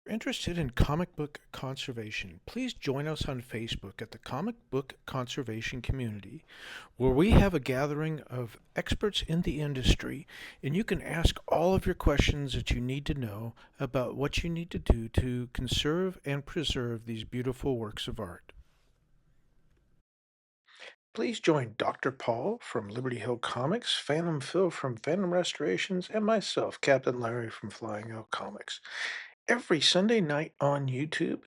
If you're interested in comic book conservation, please join us on Facebook at the Comic Book Conservation Community, where we have a gathering of experts in the industry, and you can ask all of your questions that you need to know about what you need to do to conserve and preserve these beautiful works of art. Please join Dr. Paul from Liberty Hill Comics, Phantom Phil from Phantom Restorations, and myself, Captain Larry from Flying Owl Comics, every Sunday night on YouTube.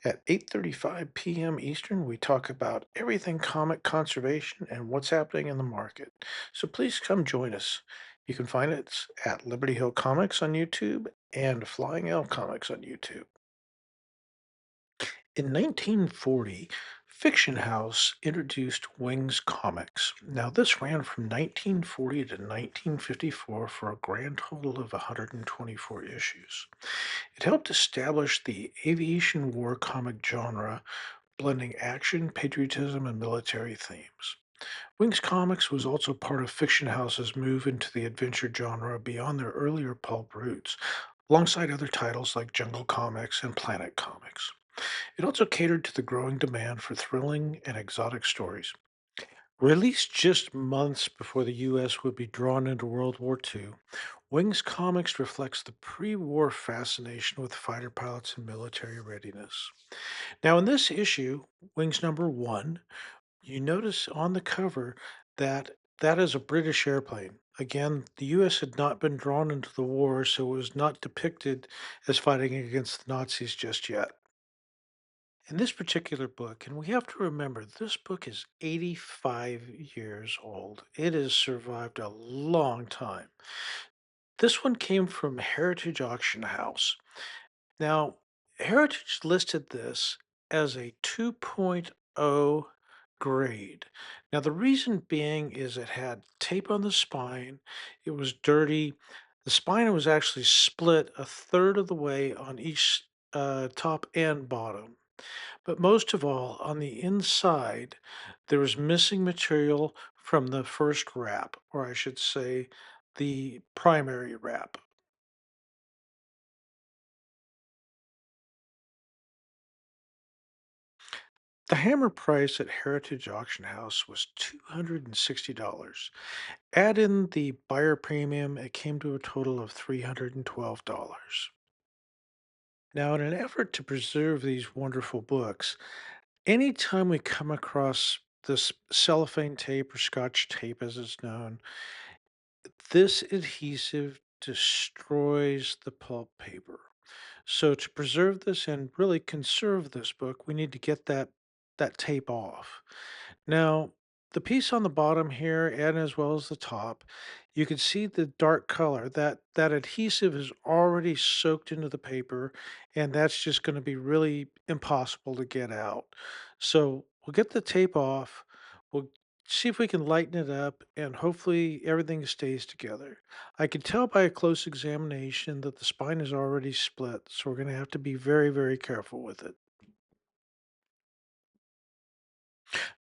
At 8:35 p.m. Eastern, we talk about everything comic conservation and what's happening in the market. So please come join us. You can find us at Liberty Hill Comics on YouTube and Flying Owl Comics on YouTube. In 1940, Fiction House introduced Wings Comics. Now, this ran from 1940 to 1954 for a grand total of 124 issues. It helped establish the aviation war comic genre, blending action, patriotism, and military themes. Wings Comics was also part of Fiction House's move into the adventure genre beyond their earlier pulp roots, alongside other titles like Jungle Comics and Planet Comics. It also catered to the growing demand for thrilling and exotic stories. Released just months before the U.S. would be drawn into World War II, Wings Comics reflects the pre war fascination with fighter pilots and military readiness. Now, in this issue, Wings number 1, you notice on the cover that that is a British airplane. Again, the U.S. had not been drawn into the war, so it was not depicted as fighting against the Nazis just yet. In this particular book, and we have to remember, this book is 85 years old. It has survived a long time. This one came from Heritage Auction House. Now, Heritage listed this as a 2.0 grade. Now, the reason being is it had tape on the spine, it was dirty. The spine was actually split a third of the way on each top and bottom. But most of all, on the inside, there was missing material from the first wrap, or I should say, the primary wrap. The hammer price at Heritage Auction House was $260. Add in the buyer premium, it came to a total of $312. Now, in an effort to preserve these wonderful books, anytime we come across this cellophane tape or scotch tape as it's known, this adhesive destroys the pulp paper. So to preserve this and really conserve this book, we need to get that tape off. Now, the piece on the bottom here and as well as the top, you can see the dark color. That adhesive is already soaked into the paper, and that's just going to be really impossible to get out. So we'll get the tape off. We'll see if we can lighten it up, and hopefully everything stays together. I can tell by a close examination that the spine is already split, so we're going to have to be very, very careful with it.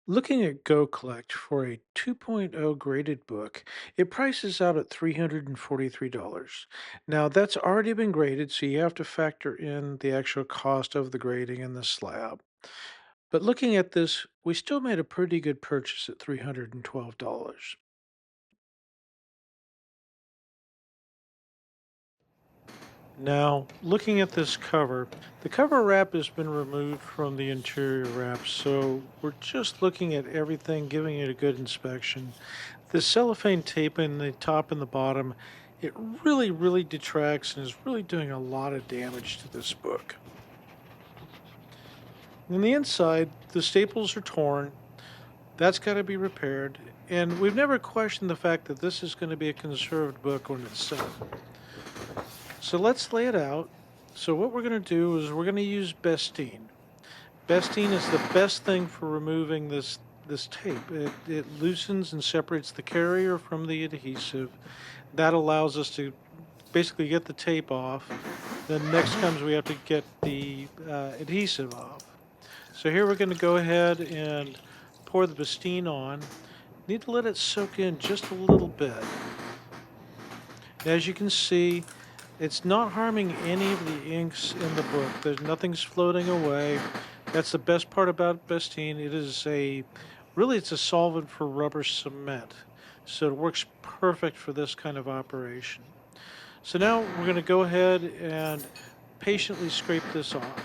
Looking at Go Collect for a 2.0 graded book, it prices out at $343. Now, that's already been graded, so you have to factor in the actual cost of the grading and the slab. But looking at this, we still made a pretty good purchase at $312. Now, looking at this cover, the cover wrap has been removed from the interior wrap, so we're just looking at everything, giving it a good inspection. The cellophane tape in the top and the bottom, it really, really detracts and is really doing a lot of damage to this book. On the inside, the staples are torn. That's got to be repaired. And we've never questioned the fact that this is going to be a conserved book when it's set. So let's lay it out. So what we're going to do is we're going to use Bestine. Bestine is the best thing for removing this tape. It loosens and separates the carrier from the adhesive. That allows us to basically get the tape off. Then next comes we have to get the adhesive off. So here we're going to go ahead and pour the Bestine on. Need to let it soak in just a little bit. As you can see, It's not harming any of the inks in the book. There's nothing's floating away. That's the best part about Bestine. It is really it's a solvent for rubber cement. So it works perfect for this kind of operation. So now we're going to go ahead and patiently scrape this off.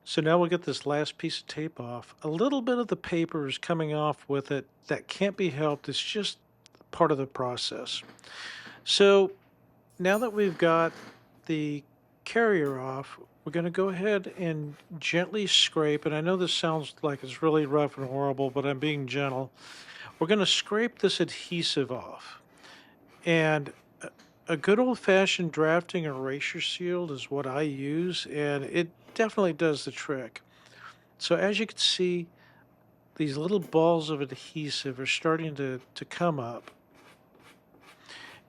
So now we'll get this last piece of tape off. A little bit of the paper is coming off with it. That can't be helped. It's just part of the process. So now that we've got the carrier off, we're going to go ahead and gently scrape. And I know this sounds like it's really rough and horrible, but I'm being gentle. We're going to scrape this adhesive off. And a good old fashioned drafting erasure seal is what I use, and it definitely does the trick. So as you can see, these little balls of adhesive are starting to come up.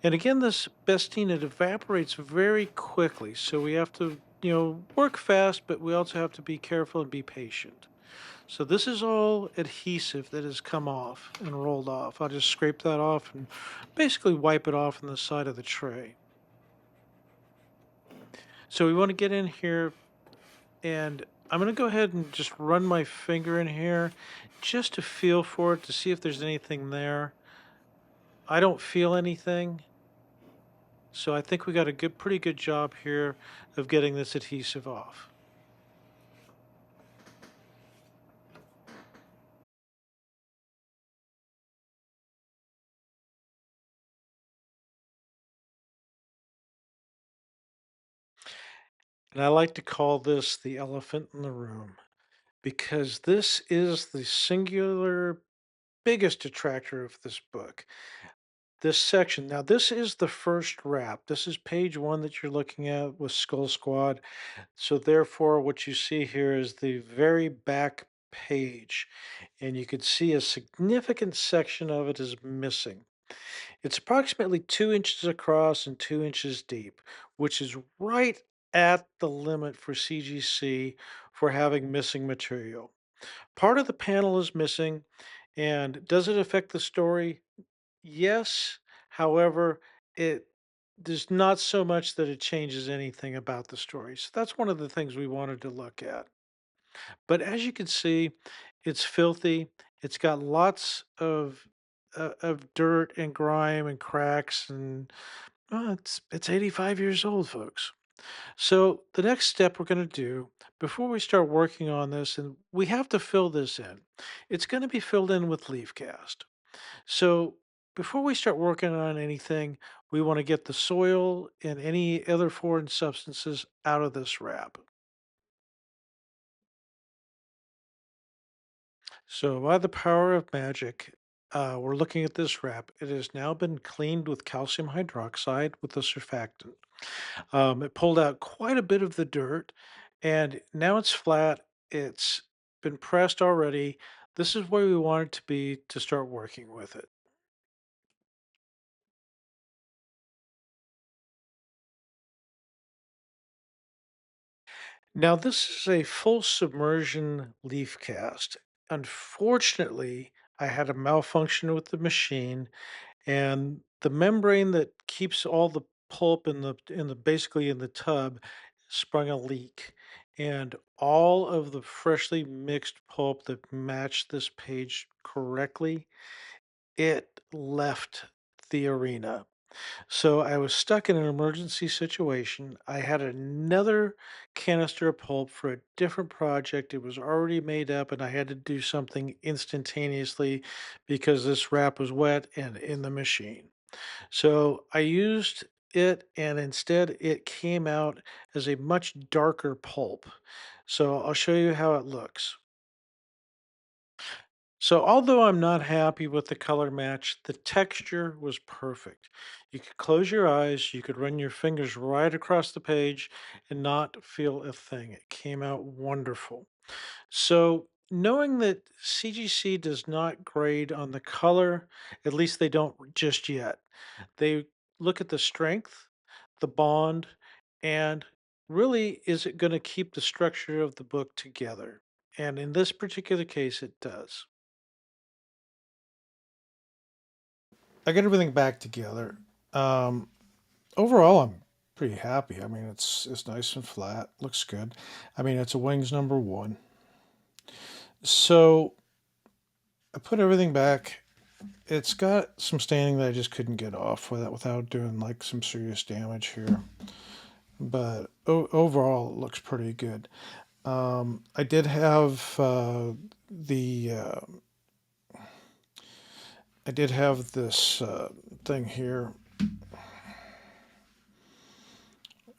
And again, this Bestine, it evaporates very quickly. So we have to, work fast, but we also have to be careful and be patient. So this is all adhesive that has come off and rolled off. I'll just scrape that off and basically wipe it off on the side of the tray. So we want to get in here, and I'm going to go ahead and just run my finger in here just to feel for it to see if there's anything there. I don't feel anything. So I think we got a pretty good job here of getting this adhesive off. And I like to call this the elephant in the room because this is the singular biggest detractor of this book. This section. Now, this is the first wrap. This is page one that you're looking at with Skull Squad. So, therefore, what you see here is the very back page, and you can see a significant section of it is missing. It's approximately 2 inches across and 2 inches deep, which is right at the limit for CGC for having missing material. Part of the panel is missing, and does it affect the story? Yes. However, it there's not so much that it changes anything about the story. So that's one of the things we wanted to look at. But as you can see, it's filthy. It's got lots of dirt and grime and cracks, and it's 85 years old, folks. So the next step we're going to do before we start working on this, and we have to fill this in. It's going to be filled in with leafcast. So before we start working on anything, we want to get the soil and any other foreign substances out of this wrap. So by the power of magic, we're looking at this wrap. It has now been cleaned with calcium hydroxide with a surfactant. It pulled out quite a bit of the dirt, and now it's flat. It's been pressed already. This is where we want it to be to start working with it. Now, this is a full submersion leaf cast. Unfortunately, I had a malfunction with the machine, and the membrane that keeps all the pulp in the basically in the tub sprung a leak, and all of the freshly mixed pulp that matched this page correctly, it left the arena. So I was stuck in an emergency situation. I had another canister of pulp for a different project. It was already made up, and I had to do something instantaneously because this wrap was wet and in the machine. So I used it, and instead it came out as a much darker pulp. So I'll show you how it looks. So although I'm not happy with the color match, the texture was perfect. You could close your eyes, you could run your fingers right across the page and not feel a thing. It came out wonderful. So Knowing that CGC does not grade on the color, at least they don't just yet. They look at the strength, the bond, and really, is it going to keep the structure of the book together? And in this particular case, it does. I got everything back together. Um, Overall, I'm pretty happy. I mean, it's nice and flat, looks good. I mean, it's a Wings number one. So I put everything back. It's got some staining that I just couldn't get off without doing like some serious damage here. But overall, it looks pretty good. I did have the I did have this thing here.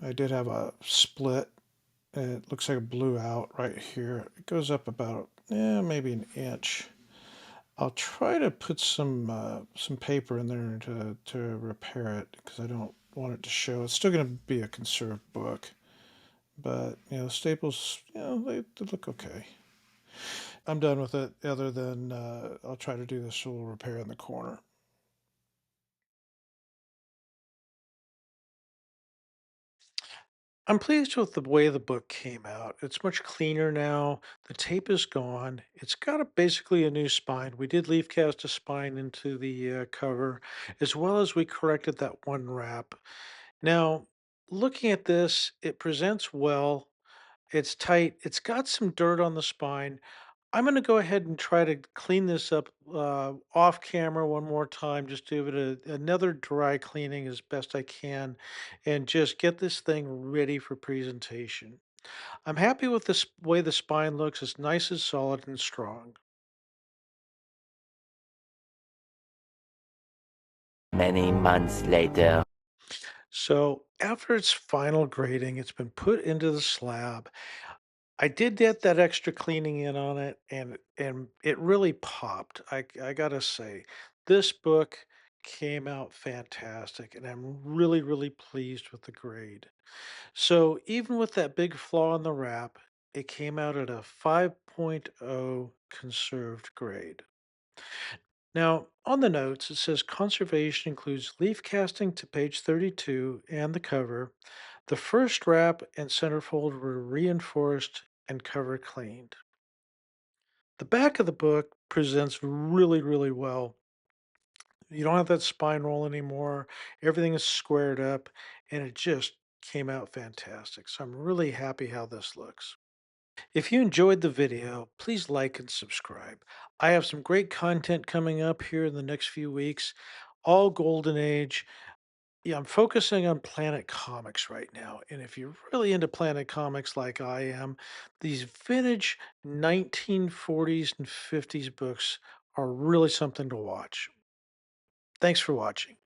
I did have a split. It looks like it blew out right here. It goes up about maybe an inch. I'll try to put some paper in there to repair it because I don't want it to show. It's still going to be a conserved book, but the staples, they look okay. I'm done with it. Other than I'll try to do this little repair in the corner. I'm pleased with the way the book came out. It's much cleaner now. The tape is gone. It's got basically a new spine. We did leaf cast a spine into the cover, as well as we corrected that one wrap. Now, looking at this, it presents well. It's tight. It's got some dirt on the spine. I'm going to go ahead and try to clean this up off camera one more time. Just give it another dry cleaning as best I can and just get this thing ready for presentation. I'm happy with this way the spine looks. It's nice and solid and strong. Many months later. So after its final grading, it's been put into the slab. I did get that extra cleaning in on it, and it really popped. I gotta say, this book came out fantastic, and I'm really pleased with the grade. So even with that big flaw in the wrap, it came out at a 5.0 conserved grade. Now, on the notes, it says conservation includes leaf casting to page 32 and the cover. The first wrap and centerfold were reinforced and cover cleaned. The back of the book presents really well. You don't have that spine roll anymore. Everything is squared up, and it just came out fantastic. So I'm really happy how this looks. If you enjoyed the video, please like and subscribe. I have some great content coming up here in the next few weeks, all Golden Age. Yeah, I'm focusing on Planet Comics right now. And if you're really into Planet Comics like I am, these vintage 1940s and 50s books are really something to watch. Thanks for watching.